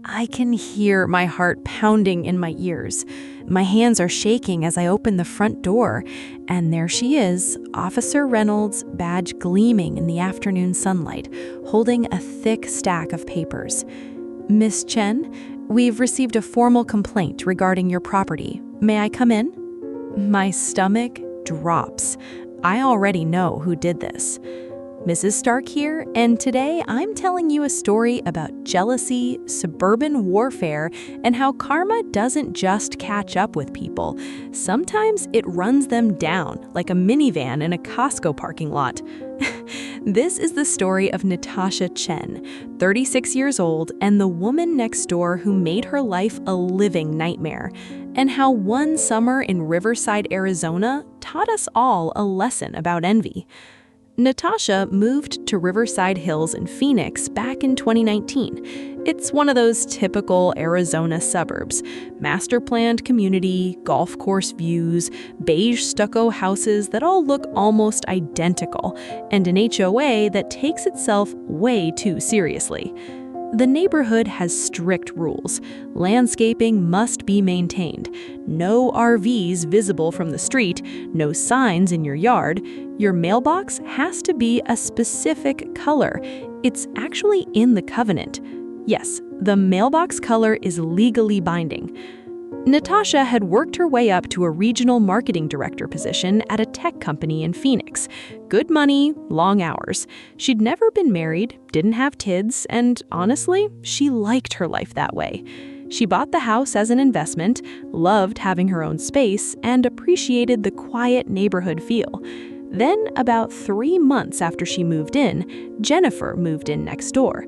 I can hear my heart pounding in my ears. My hands are shaking as I open the front door, and there she is, Officer Reynolds, badge gleaming in the afternoon sunlight, holding a thick stack of papers. Miss Chen, we've received a formal complaint regarding your property. May I come in? My stomach drops. I already know who did this. Mrs. Stark here, and today I'm telling you a story about jealousy, suburban warfare, and how karma doesn't just catch up with people. Sometimes it runs them down, like a minivan in a Costco parking lot. This is the story of Natasha Chen, 36 years old, and the woman next door who made her life a living nightmare, and how one summer in Riverside, Arizona, taught us all a lesson about envy. Natasha moved to Riverside Hills in Phoenix back in 2019. It's one of those typical Arizona suburbs. Master-planned community, golf course views, beige stucco houses that all look almost identical, and an HOA that takes itself way too seriously. The neighborhood has strict rules. Landscaping must be maintained. No RVs visible from the street, no signs in your yard. Your mailbox has to be a specific color. It's actually in the covenant. Yes, the mailbox color is legally binding. Natasha had worked her way up to a regional marketing director position at a tech company in Phoenix. Good money, long hours. She'd never been married, didn't have kids, and honestly, she liked her life that way. She bought the house as an investment, loved having her own space, and appreciated the quiet neighborhood feel. Then, about 3 months after she moved in, Jennifer moved in next door.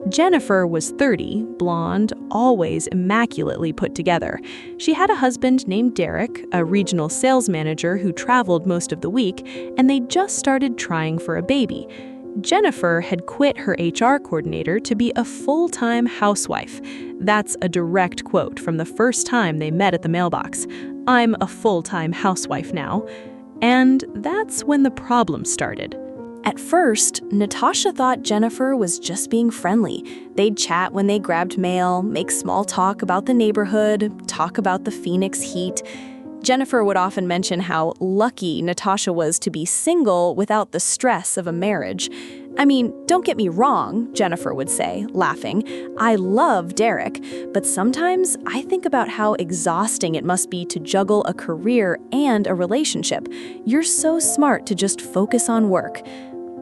Jennifer was 30, blonde, always immaculately put together. She had a husband named Derek, a regional sales manager who traveled most of the week, and they just started trying for a baby. Jennifer had quit her HR coordinator to be a full-time housewife. That's a direct quote from the first time they met at the mailbox. "I'm a full-time housewife now." And that's when the problem started. At first, Natasha thought Jennifer was just being friendly. They'd chat when they grabbed mail, make small talk about the neighborhood, talk about the Phoenix heat. Jennifer would often mention how lucky Natasha was to be single without the stress of a marriage. "I mean, don't get me wrong," Jennifer would say, laughing. "I love Derek, but sometimes I think about how exhausting it must be to juggle a career and a relationship. You're so smart to just focus on work."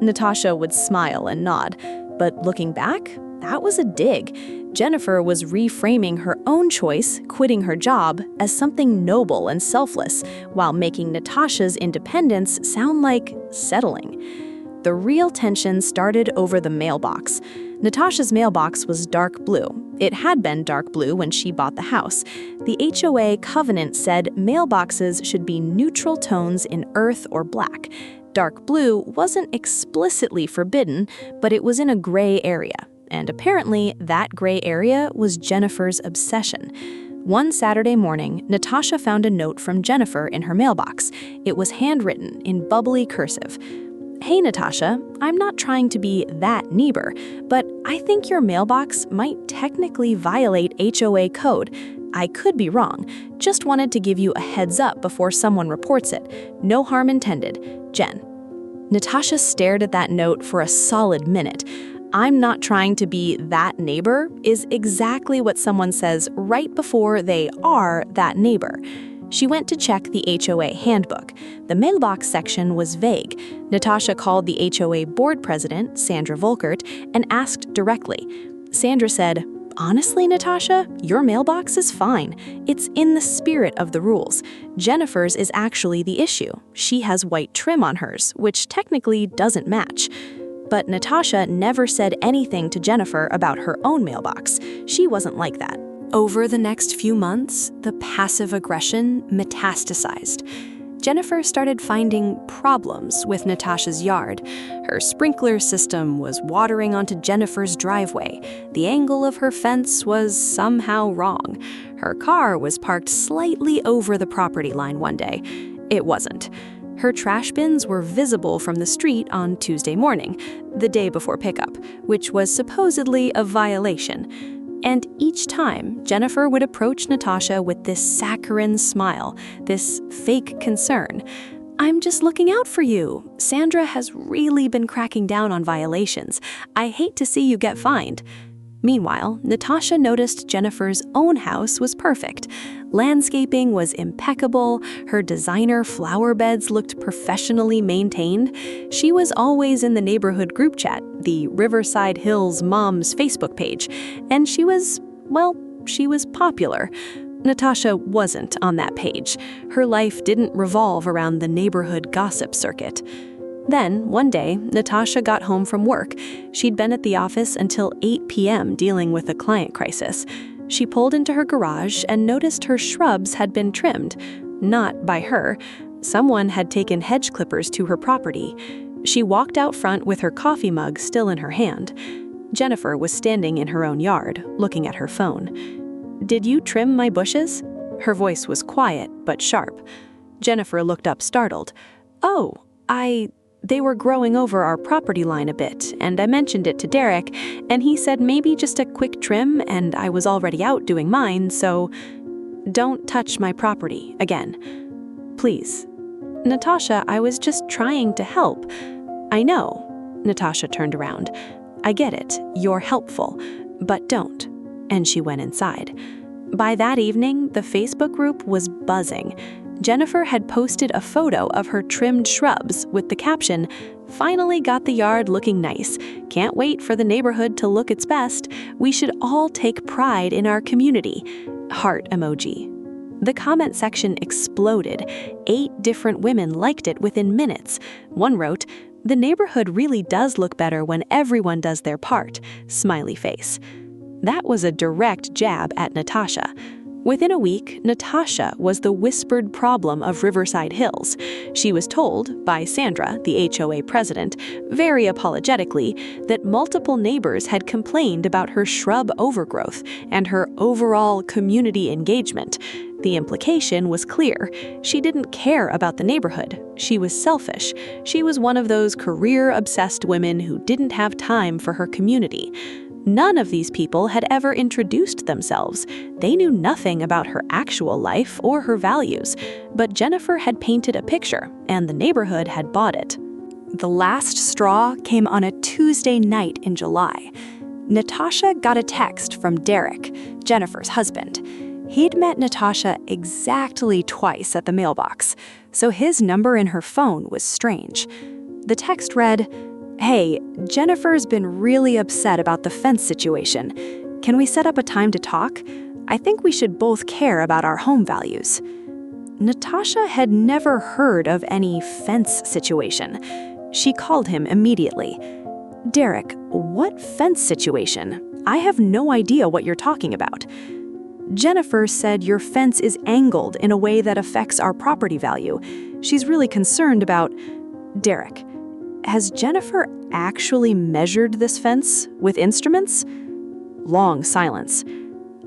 Natasha would smile and nod, but looking back, that was a dig. Jennifer was reframing her own choice, quitting her job, as something noble and selfless, while making Natasha's independence sound like settling. The real tension started over the mailbox. Natasha's mailbox was dark blue. It had been dark blue when she bought the house. The HOA covenant said mailboxes should be neutral tones in earth or black. Dark blue wasn't explicitly forbidden, but it was in a gray area. And apparently, that gray area was Jennifer's obsession. One Saturday morning, Natasha found a note from Jennifer in her mailbox. It was handwritten in bubbly cursive. "Hey Natasha, I'm not trying to be that neighbor, but I think your mailbox might technically violate HOA code. I could be wrong. Just wanted to give you a heads up before someone reports it. No harm intended. Jen." Natasha stared at that note for a solid minute. "I'm not trying to be that neighbor" is exactly what someone says right before they are that neighbor. She went to check the HOA handbook. The mailbox section was vague. Natasha called the HOA board president, Sandra Volkert, and asked directly. Sandra said, "Honestly, Natasha, your mailbox is fine. It's in the spirit of the rules. Jennifer's is actually the issue. She has white trim on hers, which technically doesn't match." But Natasha never said anything to Jennifer about her own mailbox. She wasn't like that. Over the next few months, the passive aggression metastasized. Jennifer started finding problems with Natasha's yard. Her sprinkler system was watering onto Jennifer's driveway. The angle of her fence was somehow wrong. Her car was parked slightly over the property line one day. It wasn't. Her trash bins were visible from the street on Tuesday morning, the day before pickup, which was supposedly a violation. And each time, Jennifer would approach Natasha with this saccharine smile, this fake concern. "I'm just looking out for you. Sandra has really been cracking down on violations. I hate to see you get fined." Meanwhile, Natasha noticed Jennifer's own house was perfect. Landscaping was impeccable, her designer flower beds looked professionally maintained. She was always in the neighborhood group chat, the Riverside Hills Moms Facebook page, and she was popular. Natasha wasn't on that page. Her life didn't revolve around the neighborhood gossip circuit. Then, one day, Natasha got home from work. She'd been at the office until 8 p.m. dealing with a client crisis. She pulled into her garage and noticed her shrubs had been trimmed. Not by her. Someone had taken hedge clippers to her property. She walked out front with her coffee mug still in her hand. Jennifer was standing in her own yard, looking at her phone. "Did you trim my bushes?" Her voice was quiet, but sharp. Jennifer looked up startled. "Oh, They were growing over our property line a bit, and I mentioned it to Derek, and he said maybe just a quick trim, and I was already out doing mine, so don't touch my property again. Please." "Natasha, I was just trying to help." "I know." Natasha turned around. "I get it. You're helpful, but don't." And she went inside. By that evening, the Facebook group was buzzing. Jennifer had posted a photo of her trimmed shrubs with the caption, "Finally got the yard looking nice. Can't wait for the neighborhood to look its best. We should all take pride in our community." Heart emoji. The comment section exploded. 8 different women liked it within minutes. One wrote, "The neighborhood really does look better when everyone does their part." Smiley face. That was a direct jab at Natasha. Within a week, Natasha was the whispered problem of Riverside Hills. She was told by Sandra, the HOA president, very apologetically, that multiple neighbors had complained about her shrub overgrowth and her overall community engagement. The implication was clear. She didn't care about the neighborhood. She was selfish. She was one of those career-obsessed women who didn't have time for her community. None of these people had ever introduced themselves. They knew nothing about her actual life or her values. But Jennifer had painted a picture, and the neighborhood had bought it. The last straw came on a Tuesday night in July. Natasha got a text from Derek, Jennifer's husband. He'd met Natasha exactly twice at the mailbox, so his number in her phone was strange. The text read, "Hey, Jennifer's been really upset about the fence situation. Can we set up a time to talk? I think we should both care about our home values." Natasha had never heard of any fence situation. She called him immediately. "Derek, what fence situation? I have no idea what you're talking about." "Jennifer said your fence is angled in a way that affects our property value. She's really concerned about—" "Derek, has Jennifer actually measured this fence with instruments?" Long silence.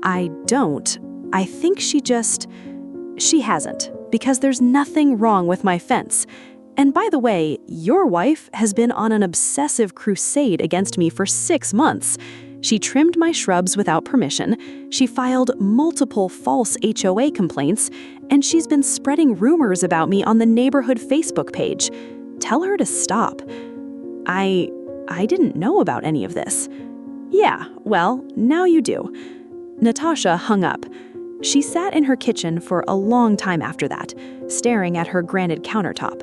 "I don't. I think she hasn't, because there's nothing wrong with my fence. And by the way, your wife has been on an obsessive crusade against me for 6 months. She trimmed my shrubs without permission, she filed multiple false HOA complaints, and she's been spreading rumors about me on the neighborhood Facebook page. Tell her to stop." I didn't know about any of this." "Yeah, well, now you do." Natasha hung up. She sat in her kitchen for a long time after that, staring at her granite countertop.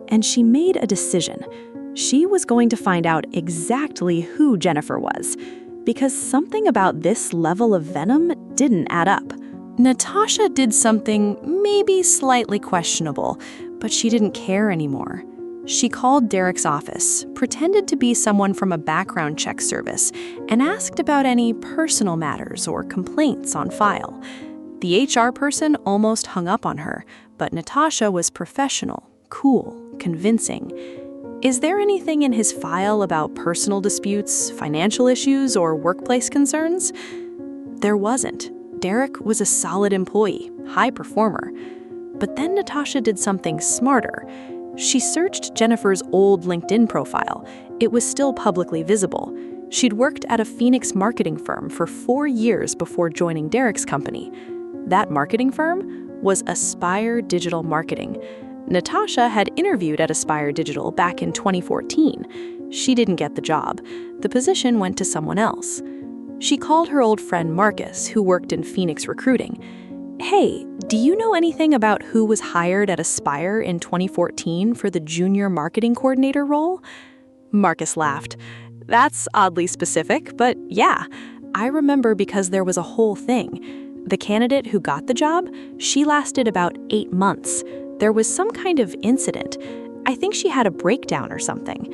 And she made a decision. She was going to find out exactly who Jennifer was, because something about this level of venom didn't add up. Natasha did something maybe slightly questionable, but she didn't care anymore. She called Derek's office, pretended to be someone from a background check service, and asked about any personal matters or complaints on file. The HR person almost hung up on her, but Natasha was professional, cool, convincing. "Is there anything in his file about personal disputes, financial issues, or workplace concerns?" There wasn't. Derek was a solid employee, high performer. But then Natasha did something smarter. She searched Jennifer's old LinkedIn profile. It was still publicly visible. She'd worked at a Phoenix marketing firm for 4 years before joining Derek's company. That marketing firm was Aspire Digital Marketing. Natasha had interviewed at Aspire Digital back in 2014. She didn't get the job. The position went to someone else. She called her old friend Marcus, who worked in Phoenix recruiting. "Hey, do you know anything about who was hired at Aspire in 2014 for the junior marketing coordinator role?" Marcus laughed. "That's oddly specific, but yeah, I remember because there was a whole thing. The candidate who got the job, she lasted about 8 months. There was some kind of incident. I think she had a breakdown or something.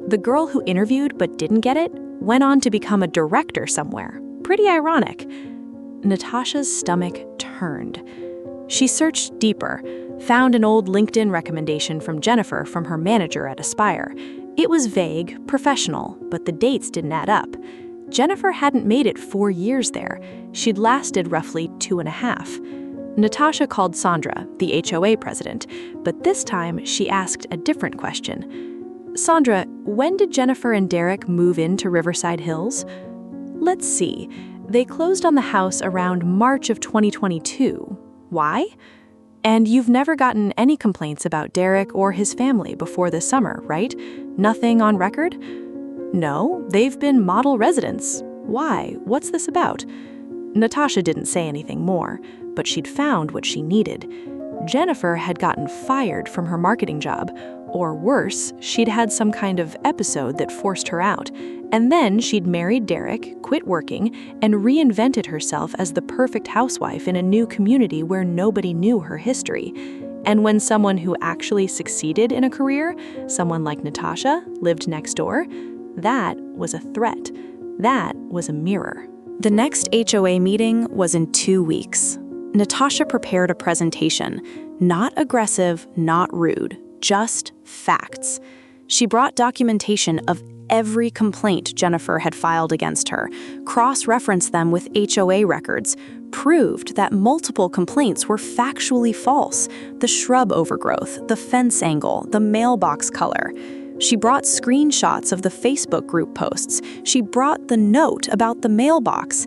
The girl who interviewed but didn't get it went on to become a director somewhere. Pretty ironic." Natasha's stomach turned. She searched deeper, found an old LinkedIn recommendation from Jennifer from her manager at Aspire. It was vague, professional, but the dates didn't add up. Jennifer hadn't made it 4 years there. She'd lasted roughly 2.5. Natasha called Sandra, the HOA president, but this time she asked a different question. "Sandra, when did Jennifer and Derek move into Riverside Hills?" "Let's see. They closed on the house around March of 2022. Why? And you've never gotten any complaints about Derek or his family before this summer, right? Nothing on record?" "No, they've been model residents. Why? What's this about?" Natasha didn't say anything more, but she'd found what she needed. Jennifer had gotten fired from her marketing job, or worse, she'd had some kind of episode that forced her out. And then she'd married Derek, quit working, and reinvented herself as the perfect housewife in a new community where nobody knew her history. And when someone who actually succeeded in a career, someone like Natasha, lived next door, that was a threat. That was a mirror. The next HOA meeting was in 2 weeks. Natasha prepared a presentation. Not aggressive, not rude, just facts. She brought documentation of every complaint Jennifer had filed against her, cross-referenced them with HOA records, proved that multiple complaints were factually false: the shrub overgrowth, the fence angle, the mailbox color. She brought screenshots of the Facebook group posts. She brought the note about the mailbox.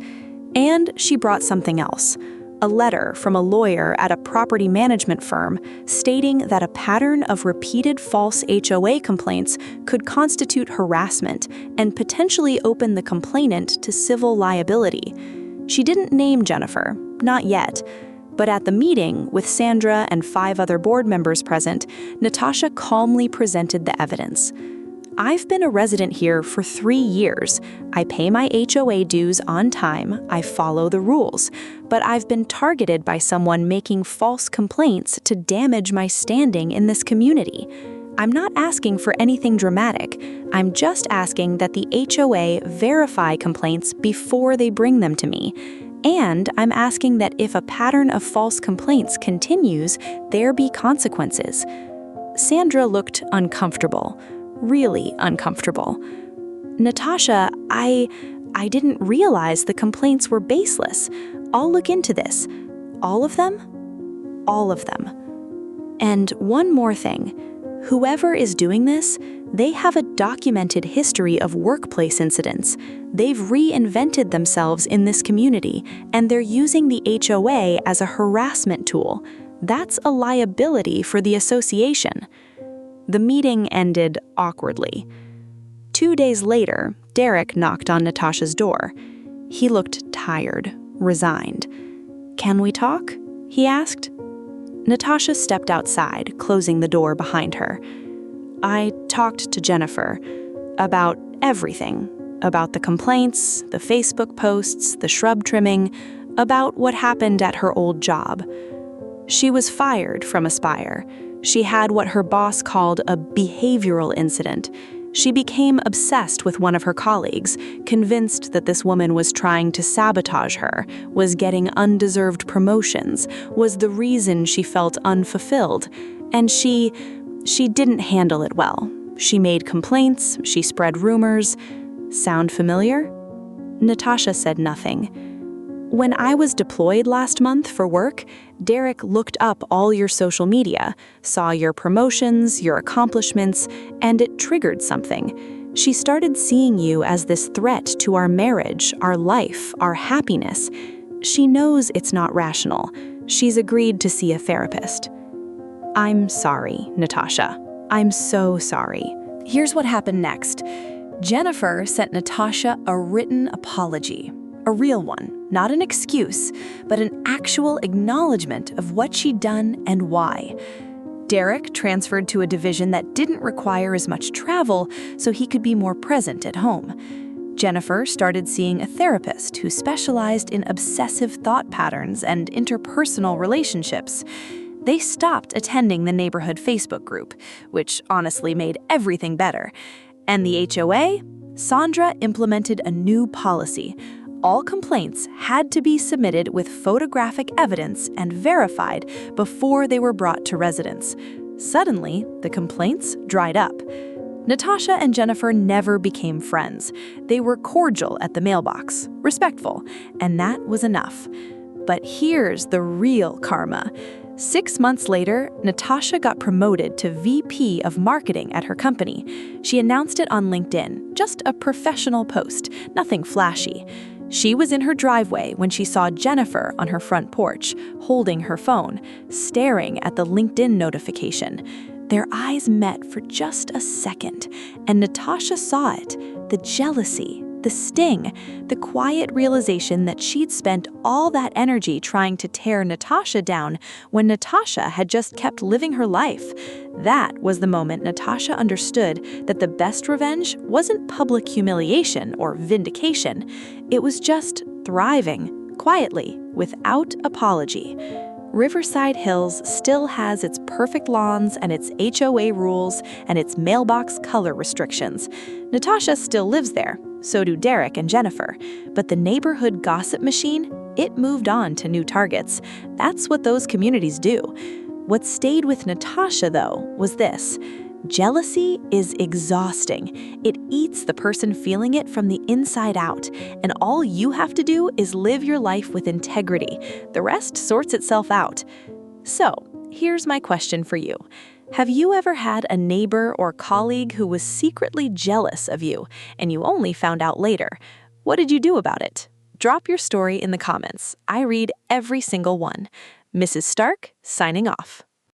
And she brought something else: a letter from a lawyer at a property management firm stating that a pattern of repeated false HOA complaints could constitute harassment and potentially open the complainant to civil liability. She didn't name Jennifer, not yet. But at the meeting, with Sandra and 5 other board members present, Natasha calmly presented the evidence. "I've been a resident here for 3 years. I pay my HOA dues on time, I follow the rules, but I've been targeted by someone making false complaints to damage my standing in this community. I'm not asking for anything dramatic. I'm just asking that the HOA verify complaints before they bring them to me. And I'm asking that if a pattern of false complaints continues, there be consequences." Sandra looked uncomfortable. Really uncomfortable. "Natasha, I didn't realize the complaints were baseless. I'll look into this." "All of them?" "All of them. And one more thing. Whoever is doing this, they have a documented history of workplace incidents. They've reinvented themselves in this community, and they're using the HOA as a harassment tool. That's a liability for the association." The meeting ended awkwardly. 2 days later, Derek knocked on Natasha's door. He looked tired, resigned. "Can we talk?" he asked. Natasha stepped outside, closing the door behind her. "I talked to Jennifer about everything, about the complaints, the Facebook posts, the shrub trimming, about what happened at her old job. She was fired from Aspire. She had what her boss called a behavioral incident. She became obsessed with one of her colleagues, convinced that this woman was trying to sabotage her, was getting undeserved promotions, was the reason she felt unfulfilled. And she didn't handle it well. She made complaints, she spread rumors. Sound familiar?" Natasha said nothing. "When I was deployed last month for work, Derek looked up all your social media, saw your promotions, your accomplishments, and it triggered something. She started seeing you as this threat to our marriage, our life, our happiness. She knows it's not rational. She's agreed to see a therapist. I'm sorry, Natasha. I'm so sorry. Here's what happened next. Jennifer sent Natasha a written apology. A real one, not an excuse, but an actual acknowledgement of what she'd done and why. Derek transferred to a division that didn't require as much travel, so he could be more present at home. Jennifer started seeing a therapist who specialized in obsessive thought patterns and interpersonal relationships. They stopped attending the neighborhood Facebook group, which honestly made everything better. And the HOA? Sandra implemented a new policy. All complaints had to be submitted with photographic evidence and verified before they were brought to residents. Suddenly, the complaints dried up. Natasha and Jennifer never became friends. They were cordial at the mailbox, respectful, and that was enough. But here's the real karma. 6 months later, Natasha got promoted to VP of Marketing at her company. She announced it on LinkedIn, just a professional post, nothing flashy. She was in her driveway when she saw Jennifer on her front porch, holding her phone, staring at the LinkedIn notification. Their eyes met for just a second, and Natasha saw it, the jealousy, the sting, the quiet realization that she'd spent all that energy trying to tear Natasha down when Natasha had just kept living her life. That was the moment Natasha understood that the best revenge wasn't public humiliation or vindication. It was just thriving, quietly, without apology. Riverside Hills still has its perfect lawns and its HOA rules and its mailbox color restrictions. Natasha still lives there, so do Derek and Jennifer. But the neighborhood gossip machine, it moved on to new targets. That's what those communities do. What stayed with Natasha, though, was this. Jealousy is exhausting. It eats the person feeling it from the inside out, and all you have to do is live your life with integrity. The rest sorts itself out. So, here's my question for you. Have you ever had a neighbor or colleague who was secretly jealous of you, and you only found out later? What did you do about it? Drop your story in the comments. I read every single one. Mrs. Stark, signing off.